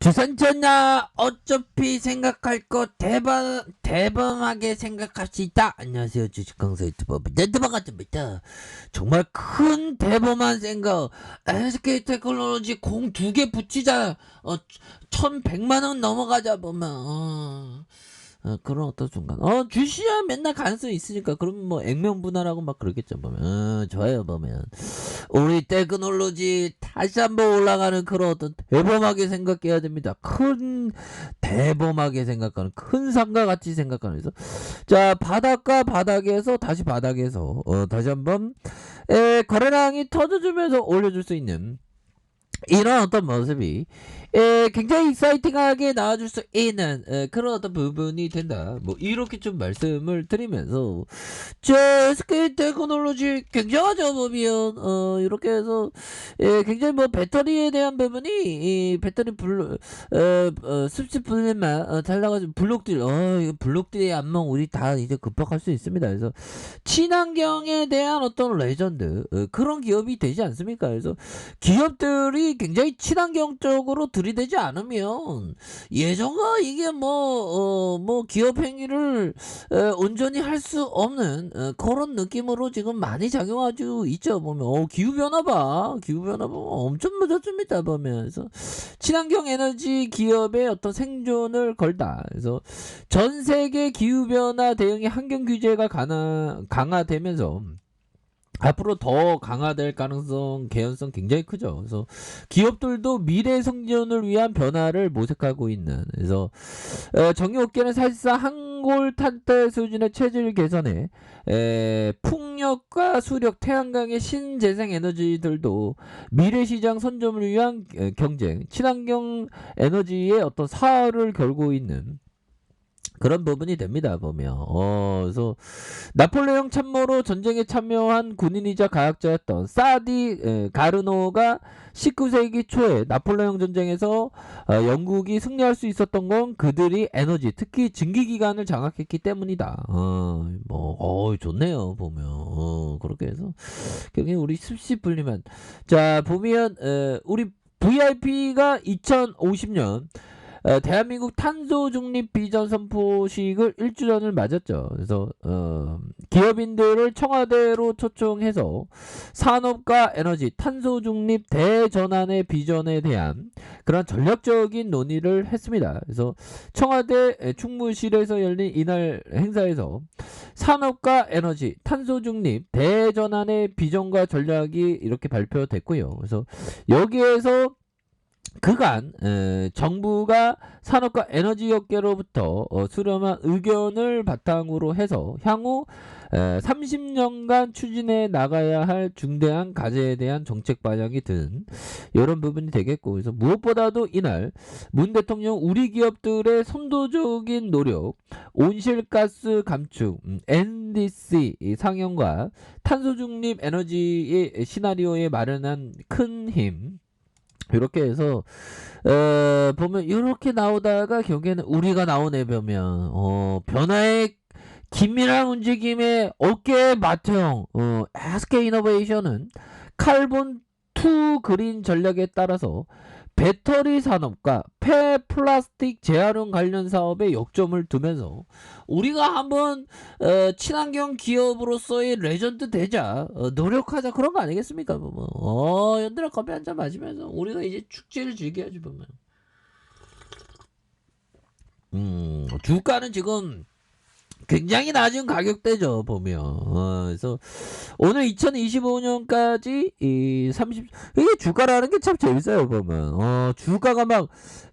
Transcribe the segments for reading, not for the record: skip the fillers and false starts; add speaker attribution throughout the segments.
Speaker 1: 주선전야 어차피 생각할 거 대범하게 생각할 수 있다. 안녕하세요, 주식강사 유튜버 멘트방아입니다. 정말 큰 대범한 생각. SK테크놀로지 공 2개 붙이자. 1100만원 넘어가자 보면 그런 어떤 순간 주시야 맨날 가능성이 있으니까 그럼 뭐 액면분할하고 막 그러겠죠 보면. 좋아요 보면 우리 테크놀로지 다시 한번 올라가는 그런 어떤 대범하게 생각해야 됩니다. 큰 대범하게 생각하는 큰 산과 같이 생각하는. 그래서 자, 바닥과 바닥에서 다시 바닥에서 다시 한번 거래량이 터져주면서 올려줄 수 있는 이런 어떤 모습이 굉장히 익사이팅하게 나와줄 수 있는 그런 어떤 부분이 된다. 뭐 이렇게 좀 말씀을 드리면서 SK 테크놀로지 굉장하죠 보면 이렇게 해서 굉장히 뭐 배터리에 대한 부분이 이 배터리 습식 분리만 잘 나가지고 블록들 이거 블록들의 안녕 우리 다 이제 급박할 수 있습니다. 그래서 친환경에 대한 어떤 레전드 그런 기업이 되지 않습니까? 그래서 기업들이 굉장히 친환경적으로 들이대지 않으면 예전과 이게 뭐 기업 행위를 온전히 할 수 없는 그런 느낌으로 지금 많이 작용하고 있죠. 보면 기후변화 봐. 기후변화 보면 엄청 늦어집니다. 보면서 친환경 에너지 기업의 어떤 생존을 걸다. 그래서 전 세계 기후변화 대응의 환경 규제가 강화되면서 앞으로 더 강화될 가능성, 개연성 굉장히 크죠. 그래서 기업들도 미래 생존을 위한 변화를 모색하고 있는. 그래서 정유업계는 사실상 한골탄태 수준의 체질 개선에 풍력과 수력, 태양광의 신재생 에너지들도 미래 시장 선점을 위한 경쟁, 친환경 에너지의 어떤 사활을 걸고 있는 그런 부분이 됩니다 보면. 그래서 나폴레옹 참모로 전쟁에 참여한 군인이자 과학자였던 사디 가르노가 19세기 초에 나폴레옹 전쟁에서 영국이 승리할 수 있었던 건 그들이 에너지, 특히 증기기관을 장악했기 때문이다. 좋네요 보면. 그렇게 해서 굉장히 우리 습시 분리만. 자 보면 우리 VIP가 2050년 대한민국 탄소 중립 비전 선포식을 1주년을 맞았죠. 그래서 기업인들을 청와대로 초청해서 산업과 에너지 탄소 중립 대전환의 비전에 대한 그런 전략적인 논의를 했습니다. 그래서 청와대 충무실에서 열린 이날 행사에서 산업과 에너지 탄소 중립 대전환의 비전과 전략이 이렇게 발표됐고요. 그래서 여기에서 그간 정부가 산업과 에너지 업계로부터 수렴한 의견을 바탕으로 해서 향후 30년간 추진해 나가야 할 중대한 과제에 대한 정책 방향이 든 이런 부분이 되겠고, 그래서 무엇보다도 이날 문 대통령 우리 기업들의 선도적인 노력, 온실가스 감축, NDC 상향과 탄소 중립 에너지의 시나리오에 마련한 큰 힘, 이렇게 해서 보면 이렇게 나오다가 결국에는 우리가 나오네 보면 변화의 긴밀한 움직임의 어깨 마트형 SK 이노베이션은 카본 투 그린 전략에 따라서 배터리 산업과 폐플라스틱 재활용 관련 사업에 역점을 두면서 우리가 한번 친환경 기업으로서의 레전드 되자, 노력하자, 그런 거 아니겠습니까 보면. 연들아 커피 한잔 마시면서 우리가 이제 축제를 즐겨야지 보면. 주가는 지금 굉장히 낮은 가격대죠 보면. 그래서 오늘 2025년까지 이게 주가라는 게 참 재밌어요 보면.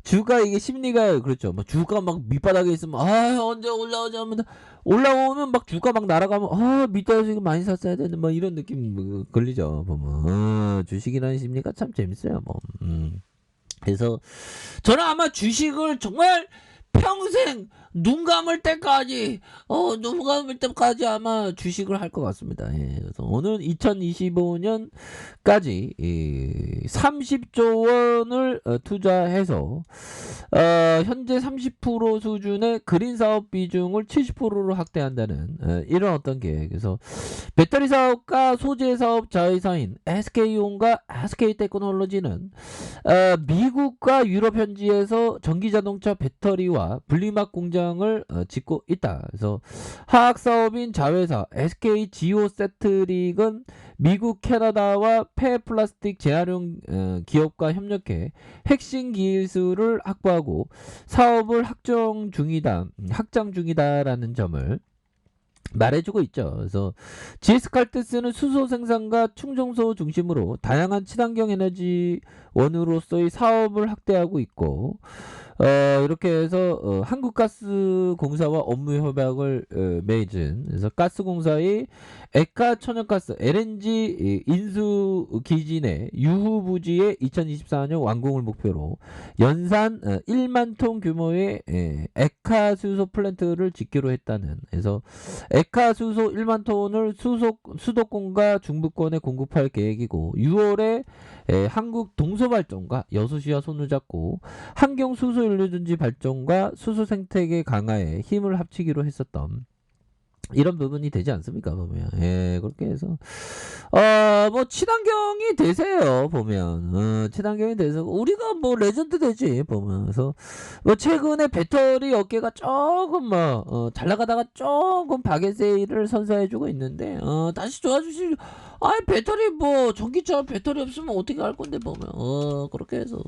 Speaker 1: 주가 이게 심리가 그렇죠. 뭐 주가 막 밑바닥에 있으면 언제 올라오지 하면 올라오면 막 주가 막 날아가면 밑에서 이거 많이 샀어야 되는 뭐 이런 느낌 걸리죠 보면. 주식이라는 심리가 참 재밌어요 뭐. 그래서 저는 아마 주식을 정말 평생 눈 감을 때까지 눈 감을 때까지 아마 주식을 할 것 같습니다. 예. 그래서 오늘 2025년까지 30조 원을 투자해서 현재 30% 수준의 그린 사업 비중을 70%로 확대한다는 이런 어떤 계획. 그래서 배터리 사업과 소재 사업 자회사인 SK온과 SK테크놀로지는 미국과 유럽 현지에서 전기 자동차 배터리와 분리막 공장을 짓고 있다. 그래서 화학 사업인 자회사 SK 지오세트릭은 미국, 캐나다와 폐플라스틱 재활용 기업과 협력해 핵심 기술을 확보하고 사업을 확장 중이다라는 점을 말해주고 있죠. 그래서 GS칼텍스는 수소 생산과 충전소 중심으로 다양한 친환경 에너지 원으로서의 사업을 확대하고 있고 이렇게 해서 한국가스공사와 업무 협약을 맺은 그래서 가스공사의 액화 천연가스 LNG 인수 기지 내 유후 부지의 2024년 완공을 목표로 연산 1만 톤 규모의 액화 수소 플랜트를 짓기로 했다는 그래서 액화 수소 1만 톤을 수도권과 중부권에 공급할 계획이고 6월에 한국 동서발전과 여수시와 손을 잡고 환경 수소 연료전지 발전과 수소 생태계 강화에 힘을 합치기로 했었던 이런 부분이 되지 않습니까 보면 그렇게 해서 뭐 친환경이 되세요 보면 친환경이 돼서 우리가 뭐 레전드 되지 보면 그래서 뭐 최근에 배터리 업계가 조금 뭐 잘 나가다가 조금 박앤세일을 선사해주고 있는데 다시 좋아주시 아니 배터리 뭐 전기차 배터리 없으면 어떻게 할 건데 보면 그렇게 해서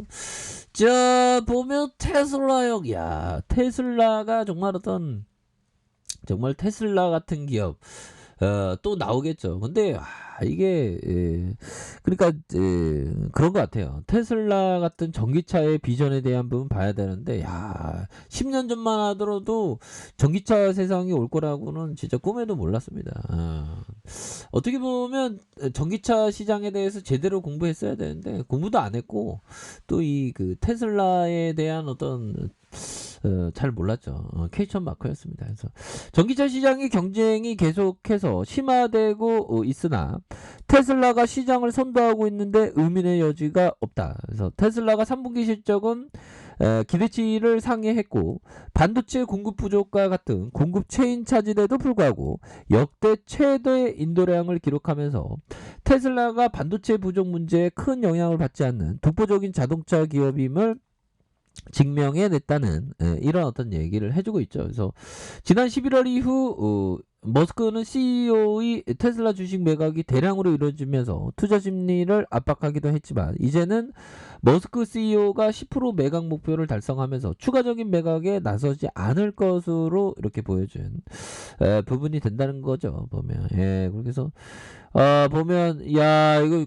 Speaker 1: 자 보면 테슬라역 야 테슬라가 정말 어떤 정말 테슬라 같은 기업 또 나오겠죠. 근데 이게 그러니까 그런 것 같아요. 테슬라 같은 전기차의 비전에 대한 부분 봐야 되는데 야 10년 전만 하더라도 전기차 세상이 올 거라고는 진짜 꿈에도 몰랐습니다. 어떻게 보면 전기차 시장에 대해서 제대로 공부했어야 되는데 공부도 안 했고 또 이 그 테슬라에 대한 어떤 잘 몰랐죠. 퀘스천 마크였습니다. 그래서 전기차 시장의 경쟁이 계속해서 심화되고 있으나 테슬라가 시장을 선도하고 있는데 의문의 여지가 없다. 그래서 테슬라가 3분기 실적은 기대치를 상회했고 반도체 공급 부족과 같은 공급 체인 차질에도 불구하고 역대 최대 인도량을 기록하면서 테슬라가 반도체 부족 문제에 큰 영향을 받지 않는 독보적인 자동차 기업임을 증명해냈다는 이런 어떤 얘기를 해주고 있죠. 그래서 지난 11월 이후 머스크는 CEO의 테슬라 주식 매각이 대량으로 이루어지면서 투자 심리를 압박하기도 했지만 이제는 머스크 CEO가 10% 매각 목표를 달성하면서 추가적인 매각에 나서지 않을 것으로 이렇게 보여준 부분이 된다는 거죠. 보면 그렇게 해서 보면 야 이거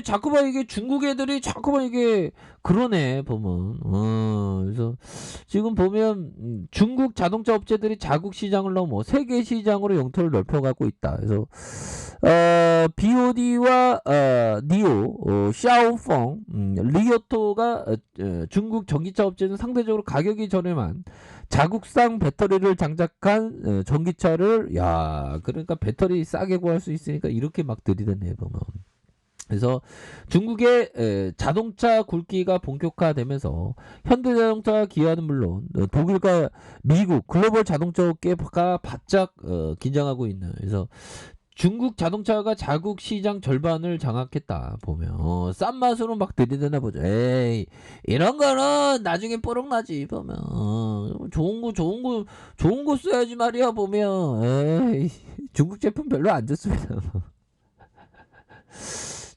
Speaker 1: 자꾸만 이게 중국 애들이 자꾸만 이게 그러네 보면 그래서 지금 보면 중국 자동차 업체들이 자국 시장을 넘어 세계 시장으로 영토를 넓혀가고 있다. 그래서 BOD와 니오, 샤오펑, 리오토가 중국 전기차 업체는 상대적으로 가격이 저렴한 자국산 배터리를 장착한 전기차를 그러니까 배터리 싸게 구할 수 있으니까 이렇게 막 들이대네 보면. 그래서 중국의 자동차 굴기가 본격화되면서 현대자동차 기아는 물론 독일과 미국 글로벌 자동차 업계가 바짝 긴장하고 있는 그래서 중국 자동차가 자국 시장 절반을 장악했다 보면 싼 맛으로 막 들이대나 보죠. 에이 이런 거는 나중에 뽀록나지 보면 좋은 거 써야지 말이야 보면 에이 중국 제품 별로 안 좋습니다.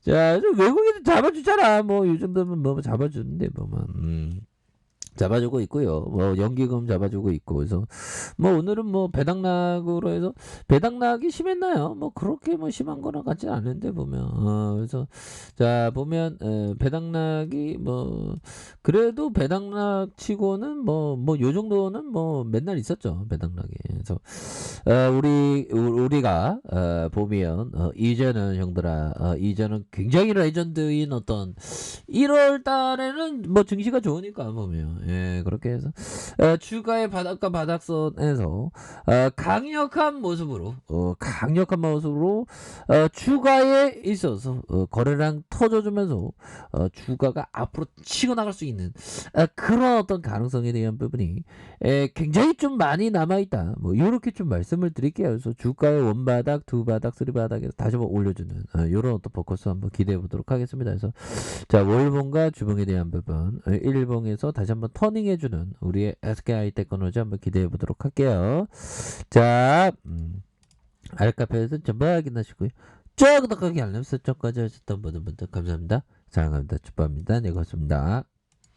Speaker 1: 자 외국인들 잡아주잖아 뭐 이 정도면 뭐 잡아주는데 보면 잡아주고 있고요. 뭐 연기금 잡아주고 있고 그래서 뭐 오늘은 뭐 배당락으로 해서 배당락이 심했나요? 뭐 그렇게 뭐 심한 거랑 같지는 않은데 보면 그래서 자 보면 배당락이 뭐 그래도 배당락 치고는 뭐 요 정도는 뭐 맨날 있었죠 배당락이. 그래서 우리가 보면 이제는 형들아 이제는 굉장히 레전드인 어떤 1월 달에는 뭐 증시가 좋으니까 보면 예, 그렇게 해서 주가의 바닥과 바닥선에서 강력한 모습으로 주가에 있어서 거래량 터져주면서 주가가 앞으로 치고 나갈 수 있는 그런 어떤 가능성에 대한 부분이 굉장히 좀 많이 남아있다. 뭐 이렇게 좀 말씀을 드릴게요. 그래서 주가의 원바닥, 두바닥, 쓰리바닥에서 다시 한번 올려주는 이런 어떤 포커스 한번 기대해 보도록 하겠습니다. 그래서 자, 월봉과 주봉에 대한 부분, 일봉에서 다시 한번 터닝해주는 우리의 SKI 테크놀로지 한번 기대해 보도록 할게요. 자, 아랫카페에서 전부 확인하시고요. 쭉 구독하기 알람 설정까지 하셨던 모든 분들 감사합니다. 사랑합니다. 축복합니다. 네, 고맙습니다.